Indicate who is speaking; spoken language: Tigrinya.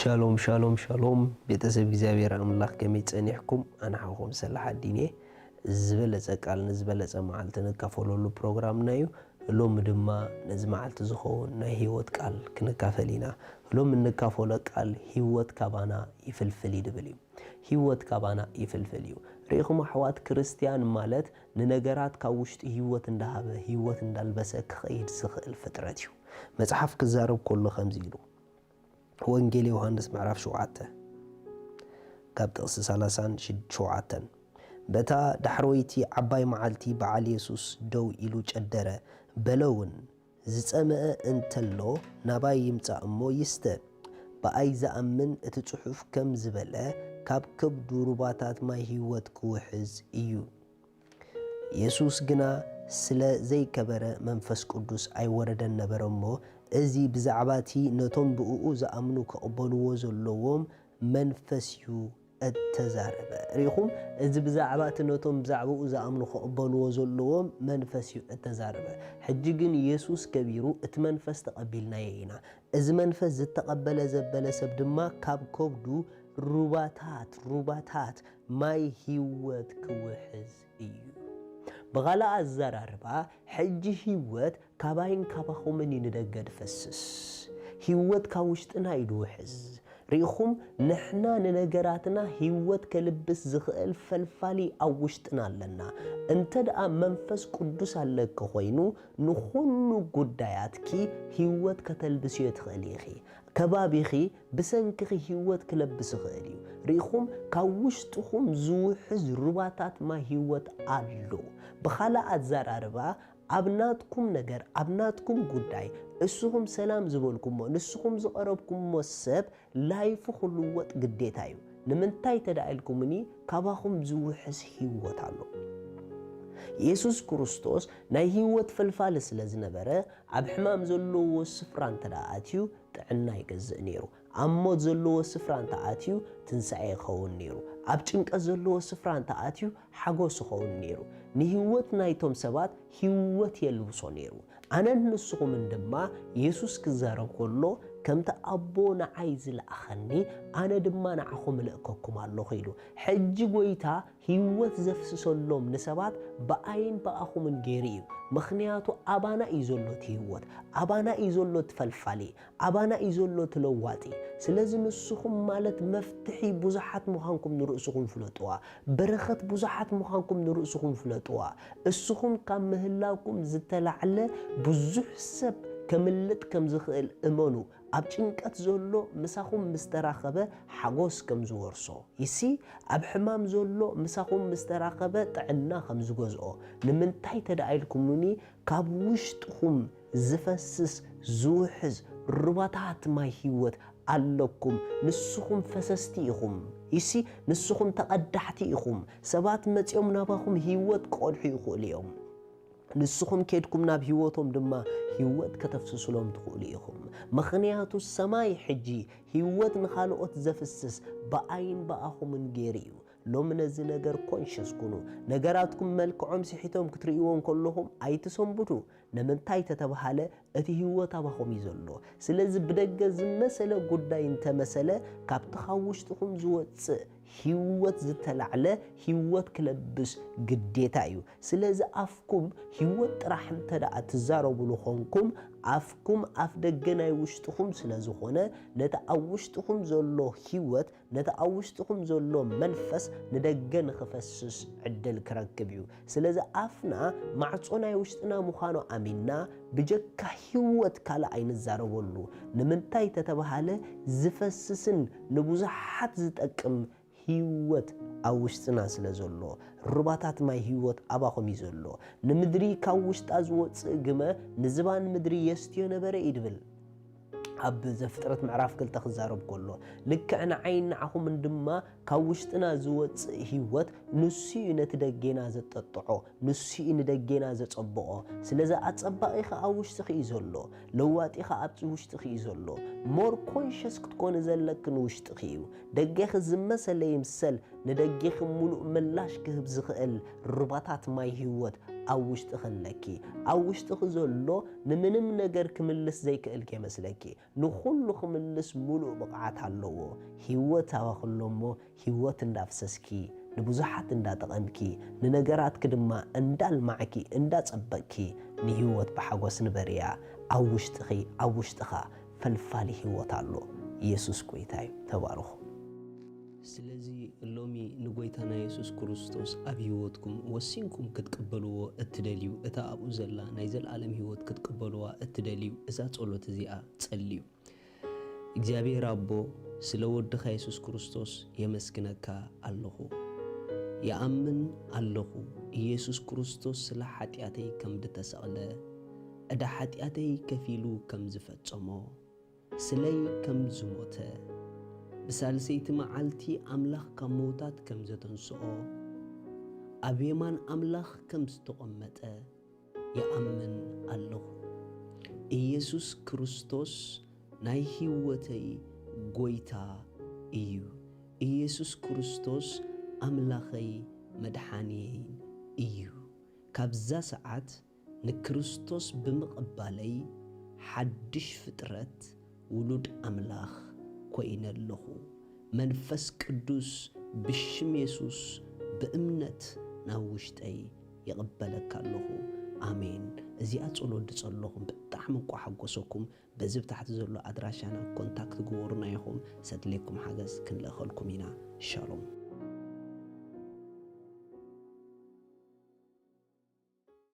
Speaker 1: شالوم شالوم شالوم بيتسب እግዚአብሔር አምላክ ከመጽንሕኩም አናሁም ሰላህ ዲኔ ዝበለጸ ንዝበለጸ መዓልት ንካፈለሉ ፕሮግራም ናዩ ሎም ድማ ነዝ መዓልት ዝኸውን ናይ ህይወት ቃል ክንካፈሊና ሎም ንካፈለ ቃል ህይወት ካባና ይፍልፍል ይድብል ህይወት ካባና ይፍልፍል ሪኹም አሕዋት ክርስቲያን ማለት ንነገራት ካውሽጥ ህይወት እንዳሃበ ህይወት እንዳልበሰ ከይድ ዝኽእል ፍጥረት እዩ መጽሐፍ ክዛረብ ኩሉ ከምዚ ኢሉ ወንጌል ዮሐንስ ምዕራፍ 7 ካብ ጥቅስ 37 በታ ዳሕሮይቲ ዓባይ መዓልቲ በዓል ኢየሱስ ደው ኢሉ ጨደረ በለውን ዝጸመአ እንተሎ ናባይ ይምጻእ እሞ ይስተ በአይ ዘአምን እቲ ጽሑፍ ከም ዝበለ ካብ ከብዱ ሩባታት ማይ ህይወት ክውሕዝ እዩ ኢየሱስ ግና ስለ ዘይከበረ መንፈስ ቅዱስ አይወረደን ነበረሞ እዚ ብዛዕባቲ ነቶም ብኡኡ ዘአምኑ ከቅበልዎ ዘለዎም መንፈስዩ እተዛረበ ሪኹም እዚ ብዛዕባቲ ነቶም ብዛዕባኡ ዘአምኑ ከቅበልዎ ዘለዎም መንፈስዩ እተዛረበ ሕጂ ግን ኢየሱስ ከቢሩ እቲ መንፈስ ተቀቢልናየ ኢና እዚ መንፈስ ዝተቀበለ ዘበለ ሰብ ድማ ካብ ከብዱ ሩባታት ማይ ህይወት ክውሕዝ እዩ بغلا الزراربا حج هيوت كاباين كاباخومن يندقد فسس هيوت كاوشتنا يدوحز ريخوم نحنا ننقراتنا هيوت كلبس زخيل فلفالي اوشتنا لنا انت دقا منفس قدوس عليك خوينو نخونو قداياتكي هيوت كتلبس يتخليخي كبابيخي بسنكخي هيوت كلبس خيليو ريخوم كاوشتخوم زوحز رباطات ما هيوت آلو بخالا الزراربا أبناتكم نجر أبناتكم قداي السهم سلام زبولكم نسهم زقربكم والسب لا يفخلوا وقت قديتايو نمنتاي تدعيلكم مني كباهم زوحز هيوت علو ኢየሱስ ክርስቶስ ናይ ህይወት ፈልፋልስ ለዝነበረ ኣብ ሕማም ዘለዎ ስፍራ እንተዳኣትዩ ጥዕና ይገዝእ ነይሩ ኣብ ሞት ዘለዎ ስፍራ እንተኣትዩ ትንሳኤ ይኸውን ነይሩ ኣብ ጭንቀት ዘለዎ ስፍራ እንተኣትዩ ሓጎስ ይኸውን ነይሩ ንህይወት ናይቶም ሰባት ህይወት የልብሶ ነይሩ ኣነ ንስኹም ድማ ኢየሱስ ክዛረብ ከሎ ከምቲ ኣቦ ንዓይ ዝለኣኸኒ ኣነ ድማ ንዓኹም ልእከኩም ኣለኹ ኢሉ ሕጂ ጎይታ ህይወት ዘፍስሰሎም ንሰባት በኣይን በኣኹምን ገይሩ እዩ ምኽንያቱ ኣባና እዩ ዘሎ ህይወት ኣባና እዩ ዘሎ ትፈልፋሊ ኣባና እዩ ዘሎ ትለዋጢ ስለዚ ንስኹም ማለት መፍትሒ ብዙሓት ምዃንኩም ንርእስኹም ፍለጥዋ በረኸት ብዙሓት ምዃንኩም ንርእስኹም ፍለጥዋ እስኹም ካብ ምህላውኩም ዝተላዕለ ብዙሕ ሰብ كملت كم زخيل إمانو أب ጭንቀት ዘሎ ምሳኹም ምስተራኸበ ሓጎስ ከም ዝወርሶ ይሲ ኣብ ሕማም ዘሎ ምሳኹም ምስተራኸበ ጥዕና ከም ዝገዝኦ ንምንታይ ተዳኢልኩምኒ ካብ ውሽጥኹም ዝፈስስ ዝውሕዝ ሩባታት ማይ ህይወት ኣለኩም ንስኹም ፈሰስቲ ኢኹም ይሲ ንስኹም ተቀዳሕቲ ኢኹም ሰባት መጽኦም ናባኹም ህይወት ቆድሑ ይኽእሉ እዮም ንስኹም ከድኩም ናብ ህይወቶም ድማ ህይወት ከተፍስሱሎም ትኽእሉ ኢኹም ምኽንያቱ ሰማይ ሕጂ ህይወት ንኻልኦት ዘፍስስ በአይን በአኹምን ገይሩ እዩ ሎም ነዚ ነገር ኮንሽስ ኩኑ ነገራትኩም መልክዖም ሲሒቶም ክትርእይዎም ከለኹም ኣይትሰንብቱ ንምንታይ ተተባሃለ እቲ ህይወት አባኹም ይዘሎ ስለዚ ብደገ ዝመሰለ ጉዳይ እንተመሰለ ካብቲ ውሽጥኹም ዝወፅእ ህይወት ዝተላዕለ ህይወት ክለብስ ግዴታ እዩ ስለዚ አፍኩም ህይወት ጥራሕ እንተዳኣ ትዛረቡሉ ኾንኩም አፍኩም አፍ ደገናይ ውሽጥኹም ስለዝኾነ ነታ ኣብ ውሽጥኹም ዘሎ ህይወት ነታ ኣብ ውሽጥኹም ዘሎ መንፈስ ንደገን ክፈስስ ዕድል ክረክብ እዩ ስለዚ አፍና ማዕጾናይ ውሽጥና ምዃኑ አሚና ብጀካ ህይወት ካለ ኣይንዛረበሉ ንምንታይ ተተባሃለ ዝፈስስን ንብዙሓት ዝጠቅም ህይወት ኣብ ውሽጥና ስለዘሎ ሩባታት ማይ ህይወት አባኹም ይዘሎ ንምድሪ ካብ ውሽጣ ዝወፅእ ግመ ንዝባን ምድሪ የስትዮ ነበረ ይድብል ኣብ ዘፍጥረት ምዕራፍ 2 ክዛረብ ከሎ ልክዕና ዓይን ንዓኹም ድማ ካብ ውሽጥና ዝወፅእ ህይወት ንስኡ ነቲ ደጌና ዘጠጥዖ ንስኡ ንደጌና ዘጸብቆ ስለዚ ኣጸባቂኻ ኣብ ውሽጥኺ እዩ ዘሎ ለዋጢኻ ኣብ ውሽጥኺ እዩ ዘሎ ሞር ኮንሽስ ክትኮን ዘለክ ንውሽጥኺ እዩ ደጌኺ ዝመሰለ ይምሰል ንደጌኺ ሙሉእ ምላሽ ክህብ ዝኽእል ሩባታት ማይ ህይወት ኣብ ውሽጢ ኸለኪ ኣብ ውሽጢ ዘሎ ንምንም ነገር ክምልስ ዘይክእልክ ይመስለኪ ንኹሉ ክምልስ ሙሉእ ብቕዓት ኣለዎ ህይወት ኣዋኽሎ እሞ ህይወት እንዳፍሰስኪ ንብዙሓት እንዳጠቐምኪ ንነገራትክ ድማ እንዳልማዕኪ እንዳጸበቅኪ ንህይወት ብሓጎስ ንበርያ ኣብ ውሽጢኻ ፈልፋሊ ህይወት ኣሎ ኢየሱስ ጎይታ እዩ ተባረኹ ስለዚ ሎሚ ንጎይታና ኢየሱስ ክርስቶስ ኣብ ህይወትኩም ወሲንኩም ክትቀበልዎ እትደልዩ እታ ኣብኡ ዘላ ናይ ዘለዓለም ህይወት ክትቀበልዋ እትደልዩ እዛ ጸሎት እዚኣ ጸልዩ እግዚአብሔር አቦ ስለ ወድኻ ኢየሱስ ክርስቶስ የመስግነካ ኣለኹ يأمن الله ኢየሱስ ክርስቶስ ስለ ኃጢአተይ ከም ዝተሰቕለ እዳ ኃጢአተይ ከፊሉ ከም ዝፈጸሞ ስለይ ከም ዝሞተ ብሳልሰይቲ መዓልቲ ኣምላኽ ካብ ሞታት ከም ዘተንስኦ ኣብ የማን ኣምላኽ ከም ዝተቐመጠ ይኣምን ኣለኹ ኢየሱስ ክርስቶስ ናይ ህይወተይ ጎይታ እዩ ኢየሱስ ክርስቶስ ኣምላኸይ መድሓኒይ እዩ ካብዛ ሰዓት ንክርስቶስ ብምቕባለይ ሓድሽ ፍጥረት ውሉድ ኣምላኽ ኮይነለኹ መንፈስ ቅዱስ ብሽም ኢየሱስ በእምነት ናብ ውሽጠይ ይቕበለካ ኣለኹ አሜን እዚኣ ጸሎት ድጸለኹም ብጣዕሚ እኳ ሓጎሰኩም በዚ ብታሕቲ ዘሎ ኣድራሻና ኮንታክት ግበሩና ኢኹም ሰድለይኩም ሓገዝ ክንልእኸልኩም ኢና ሻሎም